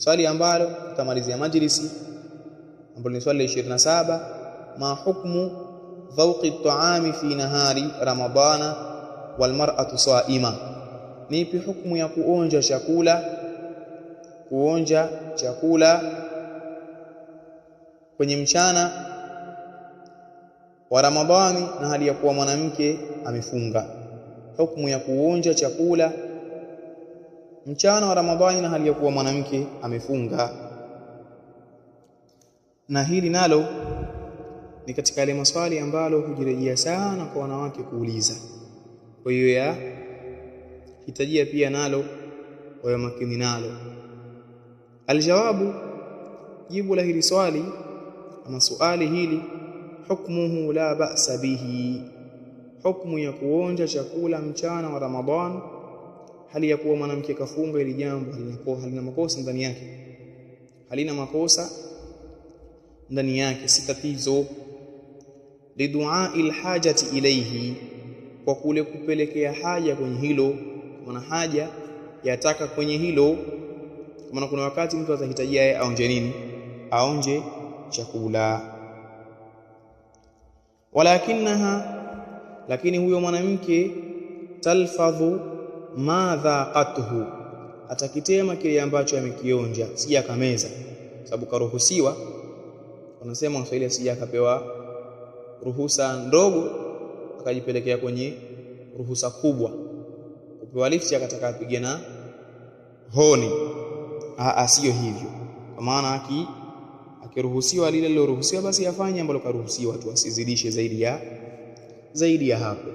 Swali ambalo tutamalizia majlisi ambalo ni swali la 27, ma hukmu dhawqi at-ta'ami fi nahari ramadhana wal mar'atu sa'ima. Nipi hukumu ya kuonja chakula kwenye mchana wa Ramadhani na hali ya kuwa mwanamke amefunga? Hukumu ya kuonja chakula mchana wa Ramadhani na hali ya kuwa mwanamke amefunga. Na hili nalo ni katika yale maswali ambalo hujirejea sana kwa wanawake kuuliza. Kwa hiyo ya hitajia pia nalo wawe makini nalo. Aljawabu, jibu la hili swali ama swali hili, hukmuhu la ba'sa bihi. Hukumu ya kuonja chakula mchana wa Ramadhan hali ya kuwa mwanamke kafunga, ili jambo halina makosa ndani yake, halina makosa ndani yake, si tatizo. Lidu'a'il hajati ilayhi, kwa kule kupelekea haja kwenye hilo, maana haja yataka kwenye hilo. Kama kuna wakati mtu atahitajia yeye aonje nini? Aonje chakula. Walakinaha, lakini huyo mwanamke, talfadhu ma dhaqatuhu, atakitema kile ambacho amekionja, si akameza, sababu karuhusiwa. Wanasema Waswahili, si akapewa ruhusa ndogo akajipelekea kwenye ruhusa kubwa, kupewa lifti akataka apige na honi. Sio hivyo. Kwa maana akiruhusiwa lile liloruhusiwa, basi afanye ambalo karuhusiwa tu, asizidishe zaidi ya hapo.